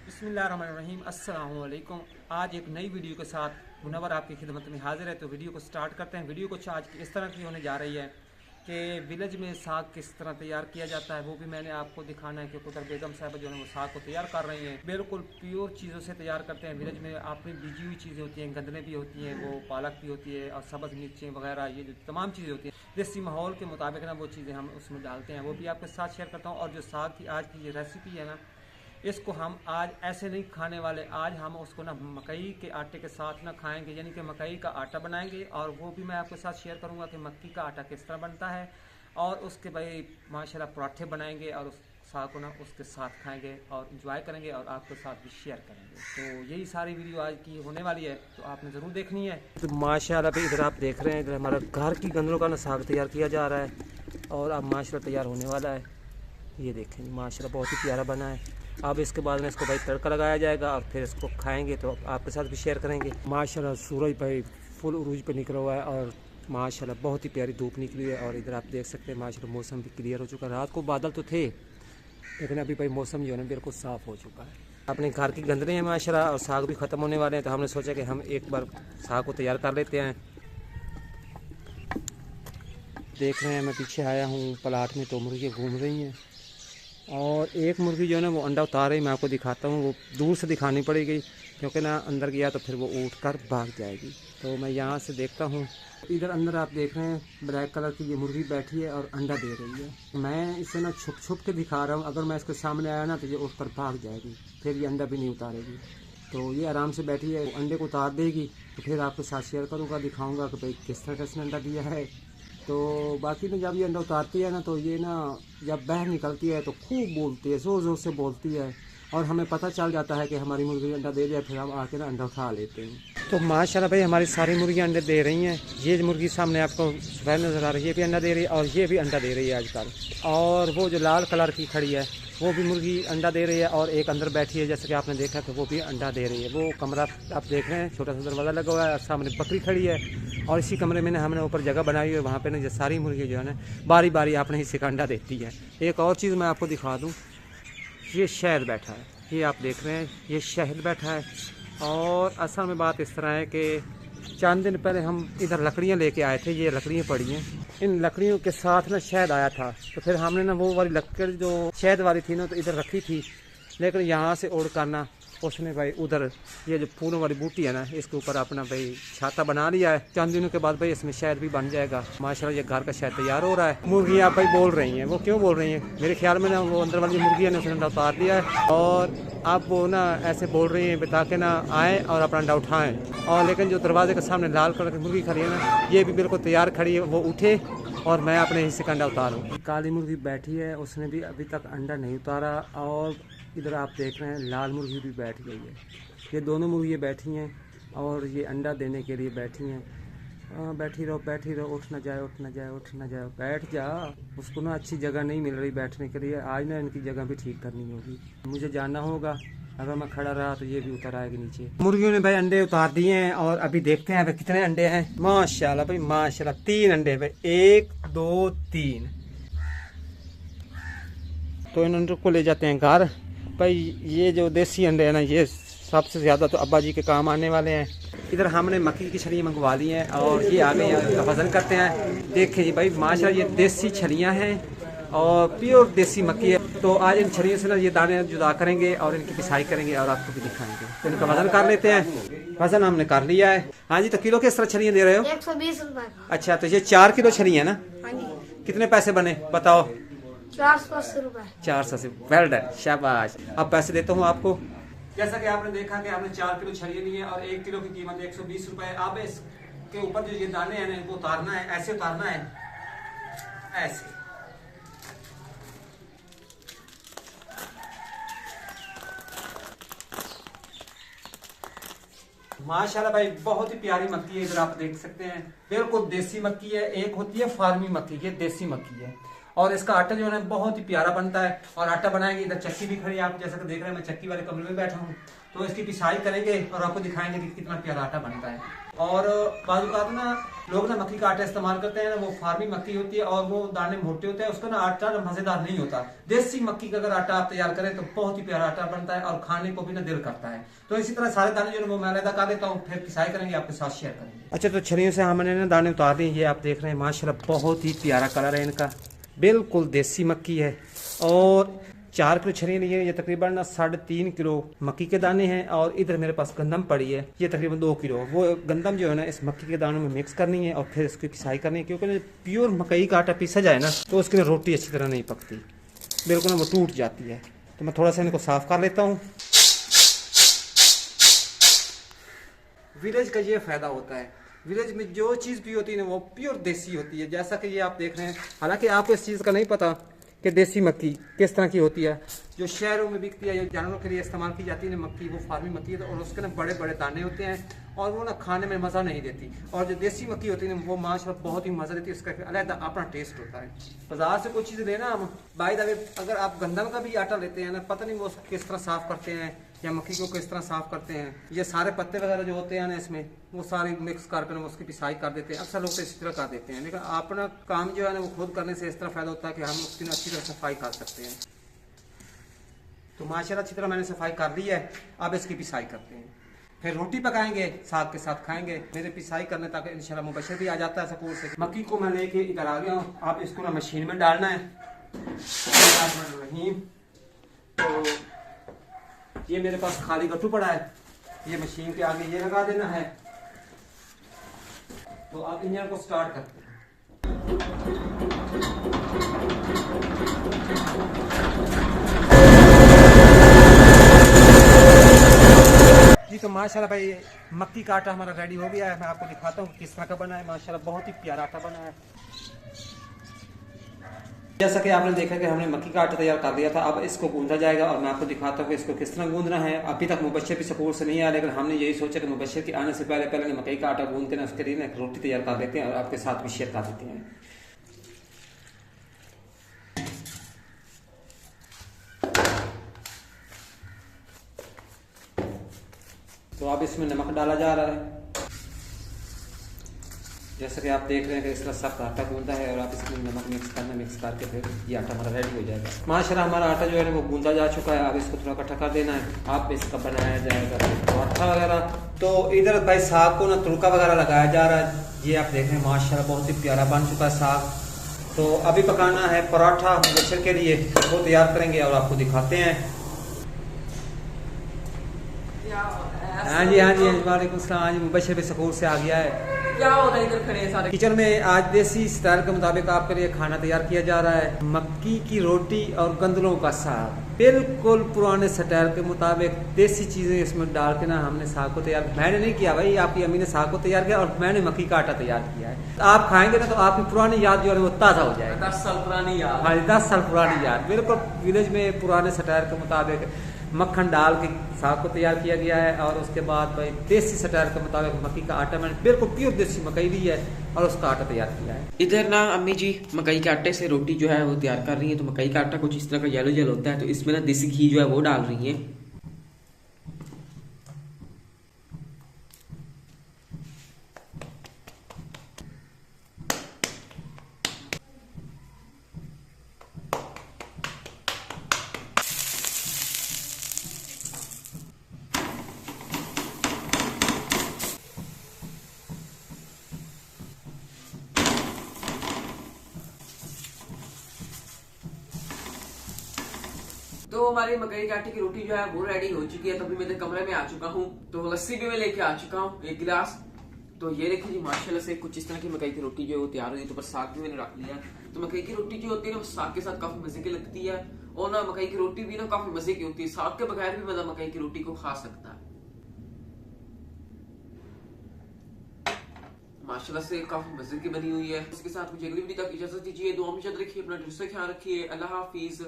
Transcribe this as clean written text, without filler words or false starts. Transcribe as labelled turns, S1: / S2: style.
S1: बिस्मिल्लाहिर्रहमानिर्रहीम अस्सलाम वालेकुम। आज एक नई वीडियो के साथ मुनव्वर आपकी खिदमत में हाजिर है। तो वीडियो को स्टार्ट करते हैं। वीडियो कुछ आज इस तरह की होने जा रही है कि विलेज में साग किस तरह तैयार किया जाता है वो भी मैंने आपको दिखाना है कि कुतर बेगम साहब जो है वो साग को तैयार कर रही हैं। बिल्कुल प्योर चीज़ों से तैयार करते हैं। विलेज में अपनी बीजी हुई चीज़ें होती हैं, गंदने भी होती हैं, वो पालक भी होती है और सब्ज़ मिर्चें वगैरह, ये जो तमाम चीज़ें होती हैं देसी माहौल के मुताबिक ना वो चीज़ें हम उसमें डालते हैं, वो भी आपके साथ शेयर करता हूँ। और जो साग की आज की ये रेसिपी है ना, इसको हम आज ऐसे नहीं खाने वाले। आज हम उसको ना मकई के आटे के साथ ना खाएंगे, यानी कि मकई का आटा बनाएंगे और वो भी मैं आपके साथ शेयर करूंगा कि मक्की का आटा किस तरह बनता है। और उसके भाई माशाल्लाह पराठे बनाएंगे और उस साग को ना उसके साथ खाएंगे और इंजॉय करेंगे और आपके साथ भी शेयर करेंगे। तो यही सारी वीडियो आज की होने वाली है, तो आपने ज़रूर देखनी है। तो माशाल्लाह भाई इधर आप देख रहे हैं, इधर हमारा घर की गंदलों का ना साग तैयार किया जा रहा है और अब माशाल्लाह तैयार होने वाला है। ये देखें माशाल्लाह बहुत ही प्यारा बना है। अब इसके बाद में इसको भाई तड़का लगाया जाएगा और फिर इसको खाएंगे तो आपके साथ भी शेयर करेंगे। माशाल्लाह सूरज भाई फुल उरूज पे निकला हुआ है और माशाल्लाह बहुत ही प्यारी धूप निकली है। और इधर आप देख सकते हैं माशाल्लाह मौसम भी क्लियर हो चुका है। रात को बादल तो थे लेकिन अभी भाई मौसम जो है ना बिल्कुल साफ़ हो चुका है। अपने घर की गंदले हैं माशाल्लाह और साग भी ख़त्म होने वाले हैं, तो हमने सोचा कि हम एक बार साग को तैयार कर लेते हैं। देख रहे हैं मैं पीछे आया हूँ प्लाट में, तो मुर्गी घूम रही हैं और एक मुर्गी जो है ना वो अंडा उतार रही। मैं आपको दिखाता हूँ, वो दूर से दिखानी पड़ेगी क्योंकि ना अंदर गया तो फिर वो उठ कर भाग जाएगी। तो मैं यहाँ से देखता हूँ। इधर अंदर आप देख रहे हैं ब्लैक कलर की ये मुर्गी बैठी है और अंडा दे रही है। मैं इसे ना छुप छुप के दिखा रहा हूँ, अगर मैं इसके सामने आया ना तो ये उठ कर भाग जाएगी, फिर ये अंडा भी नहीं उतारेगी। तो ये आराम से बैठी है, अंडे को उतार देगी तो फिर आपके साथ शेयर करूँगा, दिखाऊँगा कि भाई किस तरह का इसने अंडा दिया है। तो बाकी ना जब ये अंडा उतारती है ना तो ये ना जब बाहर निकलती है तो खूब बोलती है, ज़ोर ज़ोर से बोलती है और हमें पता चल जाता है कि हमारी मुर्गी अंडा दे दिया, फिर हम आके ना अंडा उठा लेते हैं। तो माशाल्लाह भाई हमारी सारी मुर्गियाँ अंडे दे रही हैं। ये मुर्गी सामने आपको सफ़ेद नज़र आ रही है, ये भी अंडा दे रही है और ये भी अंडा दे रही है आजकल। और वो जो लाल कलर की खड़ी है वो भी मुर्गी अंडा दे रही है और एक अंदर बैठी है जैसे कि आपने देखा तो वो भी अंडा दे रही है। वो कमरा आप देख रहे हैं, छोटा सा दरवाज़ा लगा हुआ है और सामने बकरी खड़ी है और इसी कमरे में ना हमने ऊपर जगह बनाई हुई है, वहाँ पे ना ये सारी मुर्गी जो है ना बारी बारी अपने हिस्से का अंडा देती है। एक और चीज़ मैं आपको दिखा दूँ, ये शहद बैठा है, ये आप देख रहे हैं ये शहद बैठा है। और असल में बात इस तरह है कि चंद दिन पहले हम इधर लकड़ियाँ लेके आए थे, ये लकड़ियाँ पड़ी हैं, इन लकड़ियों के साथ ना शहद आया था। तो फिर हमने ना वो वाली लकड़ी जो शहद वाली थी ना तो इधर रखी थी, लेकिन यहाँ से उड़ करना उसने भाई उधर ये जो फूलों वाली बूटी है ना इसके ऊपर अपना भाई छाता बना लिया है। चंद दिनों के बाद भाई इसमें शहद भी बन जाएगा। माशाल्लाह ये घर का शहद तैयार हो रहा है। मुर्गियाँ भाई बोल रही हैं, वो क्यों बोल रही हैं? मेरे ख्याल में ना वो अंदर वाली मुर्गियाँ ने उसने अंडा उतार दिया है और अब वो ना ऐसे बोल रही हैं ताकि ना आएँ और अपना अंडा उठाएँ। और लेकिन जो दरवाजे के सामने लाल कलर की मुर्गी खड़ी है ना ये भी बिल्कुल तैयार खड़ी है, वो उठे और मैं अपने हिस्से का अंडा उतारूँ। काली मुर्गी बैठी है, उसने भी अभी तक अंडा नहीं उतारा। और इधर आप देख रहे हैं लाल मुर्गी भी बैठ गई है। ये दोनों मुर्गियाँ बैठी हैं और ये अंडा देने के लिए बैठी हैं। बैठी रहो, उठ ना जाए, उठ ना जाए, उठ ना जाए, बैठ जा। उसको ना अच्छी जगह नहीं मिल रही बैठने के लिए, आज ना इनकी जगह भी ठीक करनी होगी। मुझे जाना होगा, अगर मैं खड़ा रहा तो ये भी उतर आएगी नीचे। मुर्गियों ने भाई अंडे उतार दिए हैं और अभी देखते हैं भाई कितने अंडे हैं। माशाल्लाह भाई माशाल्लाह 3 अंडे भाई, 1 2 3। तो इन अंडों को ले जाते हैं घर। भाई ये जो देसी अंडे हैं ना ये सबसे ज़्यादा तो अब्बा जी के काम आने वाले हैं। इधर हमने मक्की की छलियाँ मंगवा ली हैं और ये आ गई हैं, वज़न करते हैं। देखिए जी भाई माशाल्लाह ये देसी छलियाँ हैं और प्योर देसी मक्की है। तो आज इन छलियों से ना ये दाने जुदा करेंगे और इनकी पिसाई करेंगे और आपको भी दिखाएंगे। तो इनका वज़न कर लेते हैं। वज़न हमने कर लिया है। हाँ जी, तो किलो किस तरह छलियाँ दे रहे हो?
S2: 120 रुपए।
S1: अच्छा, तो ये 4 किलो छलियाँ ना?
S2: हाँ जी।
S1: कितने पैसे बने बताओ?
S2: 480 रुपए।
S1: 400 से वेल डन, शाबाश। अब पैसे देता हूँ आपको। जैसा कि आपने देखा कि हमने 4 किलो छलियाँ ली है और 1 किलो की कीमत 120 रुपए है। अब इसके ऊपर जो ये दाने हैं इनको उतारना है, ऐसे उतारना है, ऐसे। माशाल्लाह भाई बहुत ही प्यारी मक्की है, इधर आप देख सकते हैं बिल्कुल देसी मक्की है। एक होती है फार्मी मक्की, ये देसी मक्की है और इसका आटा जो है बहुत ही प्यारा बनता है। और आटा बनाएंगे, इधर चक्की भी खड़ी है, आप जैसा कि देख रहे हैं मैं चक्की वाले कमरे में बैठा हूँ। तो इसकी पिसाई करेंगे और आपको दिखाएंगे कि कितना प्यारा आटा बनता है। और बाजू का ना लोग ना मक्की का आटा इस्तेमाल करते हैं ना, वो फार्मी मक्की होती है और वो दाने मोटे होते हैं, उसका ना आटा मजेदार नहीं होता। देसी मक्की का अगर आटा आप तैयार करें तो बहुत ही प्यारा आटा बनता है और खाने को भी ना दिल करता है। तो इसी तरह सारे दाने जो है वो मैं अलग कर देता हूँ, फिर पिसाई करेंगे आपके साथ शेयर करेंगे। अच्छा, तो छरियों से हमने ना दाने उतार दिए, ये आप देख रहे हैं माशाल्लाह बहुत ही प्यारा कलर है इनका, बिल्कुल देसी मक्की है। और 4 किलो छरियाँ ली है, ये तकरीबन ना 3.5 किलो मक्की के दाने हैं। और इधर मेरे पास गंदम पड़ी है, ये तकरीबन 2 किलो। वो गंदम जो है ना इस मक्की के दानों में मिक्स करनी है और फिर इसकी पिसाई करनी है, क्योंकि प्योर मकई का आटा पीसा जाए ना तो उसकी रोटी अच्छी तरह नहीं पकती, बिल्कुल ना वो टूट जाती है। तो मैं थोड़ा सा इनको साफ कर लेता हूँ। विलेज का ये फायदा होता है, विलेज में जो चीज़ भी होती है ना वो प्योर देसी होती है। जैसा कि ये आप देख रहे हैं, हालांकि आपको इस चीज़ का नहीं पता कि देसी मक्की किस तरह की होती है। जो शहरों में बिकती है, जो जानवरों के लिए इस्तेमाल की जाती है ना मक्की, वो फार्मी मक्की है और उसके ना बड़े बड़े दाने होते हैं और वो ना खाने में मज़ा नहीं देती। और जो देसी मक्की होती है ना वो माशाल्लाह बहुत ही मज़ा देती है, उसका अलग अपना टेस्ट होता है। बाजार से कोई चीज़ लेना हम बाय द वे, अगर आप गंदम का भी आटा लेते हैं ना, पता नहीं वो किस तरह साफ़ करते हैं या मक्की को किस तरह साफ़ करते हैं। ये सारे पत्ते वगैरह जो होते हैं ना इसमें, वो सारे मिक्स करके वो उसकी पिसाई कर देते हैं। अक्सर लोग तो इसी तरह कर देते हैं, लेकिन अपना काम जो है ना वो खुद करने से इस तरह फ़ायदा होता है कि हम उसकी अच्छी तरह सफाई कर सकते हैं। तो माशाल्लाह अच्छी तरह मैंने सफाई कर ली है, अब इसकी पिसाई करते हैं, फिर रोटी पकाएंगे, साग के साथ खाएंगे। मेरे पिसाई करने तक इंशाल्लाह मुबशर भी आ जाता है स्कूल से। मक्की को मैं लेके इधर आ गया हूँ, अब इसको ना मशीन में डालना है। तो ये मेरे पास खाली गट्टू पड़ा है, ये मशीन के आगे ये लगा देना है। तो अब इंजन को स्टार्ट करते हैं। जी तो माशाल्लाह भाई मक्की का आटा हमारा रेडी हो गया है। मैं आपको दिखाता हूँ किस तरह का बना है। माशाल्लाह बहुत ही प्यारा आटा बना है। जैसा कि आपने देखा कि हमने मक्की का आटा तैयार कर दिया था, अब इसको गूंदा जाएगा और मैं आपको दिखाता हूँ कि इसको किस तरह गूंदना है। अभी तक मुबशर भी स्कूल से नहीं आया, लेकिन हमने यही सोचा कि मुबशर के आने से पहले पहले मकई का आटा गूंद के ना उसके लिए ना एक रोटी तैयार कर देते हैं और आपके साथ भी शेयर कर देते हैं। तो अब इसमें नमक डाला जा रहा है, जैसा कि आप देख रहे हैं कि इस तरह सब आटा गूंदा है और आप इसमें नमक मिक्स करके फिर ये आटा हमारा रेडी हो जाएगा। माशाल्लाह हमारा आटा जो है वो गूंदा जा चुका है। अब इसको थोड़ा इकट्ठा कर देना है। अब इसका बनाया जाएगा पराठा वगैरह। तो इधर भाई साग को ना तुड़का वगैरह लगाया जा रहा है। ये आप देख रहे हैं माशाल्लाह बहुत ही प्यारा बन चुका है साग। तो अभी पकाना है पराठा मुबशर के लिए, वो तैयार करेंगे और आपको दिखाते हैं। हाँ जी वालेकुम सलाम। आज मुबशर भी स्कूल से आ गया है।
S3: क्या हो रहा है इधर खड़े हैं सारे?
S1: किचन में आज देसी स्टाइल के मुताबिक आपके लिए खाना तैयार किया जा रहा है। मक्की की रोटी और गंदलों का साग, बिल्कुल पुराने स्टाइल के मुताबिक देसी चीजें इसमें डाल के ना हमने साग को तैयार। मैंने नहीं किया भाई, आपकी अम्मी ने साग को तैयार किया और मैंने मक्की का आटा तैयार किया है। तो आप खाएंगे ना तो आपकी पुरानी याद जो है वो ताजा हो जाएगी।
S3: 10 साल पुरानी याद।
S1: हाँ 10 साल पुरानी याद, बिल्कुल विलेज में पुराने स्टाइल के मुताबिक मक्खन डाल के साग को तैयार किया गया है। और उसके बाद भाई देसी स्टाइल के मुताबिक मक्की का आटा मैंने बिल्कुल प्योर देसी मकई ली है और उसका आटा तैयार किया है।
S3: इधर ना अम्मी जी मकई के आटे से रोटी जो है वो तैयार कर रही है। तो मकई का आटा कुछ इस तरह का येलो येलो होता है, तो इसमें ना देसी घी जो है वो डाल रही है। तो हमारी मकई के आटे की रोटी जो है वो रेडी हो चुकी है। तो अभी मैं इधर कमरे में आ चुका हूँ, तो लस्सी भी मैं लेके आ चुका हूँ 1 गिलास। तो ये देखिए जी माशाल्लाह से कुछ इस तरह की मकई की रोटी जो है वो तैयार हुई। तो बस साग भी मैंने रख लिया। तो मकई की रोटी जो होती है ना वो साग के साथ काफी मजे की लगती है। और ना मकई की रोटी भी ना काफी मजे की होती है, साग के बगैर भी मजा मकई की रोटी को खा सकता है। माशाल्लाह से काफी मजे की बनी हुई है। इसके साथ मुझे अगली वीडियो तक इजाजत दीजिए। दुआ में याद रखिए, अपना ख्याल रखिए। अल्लाह हाफिज।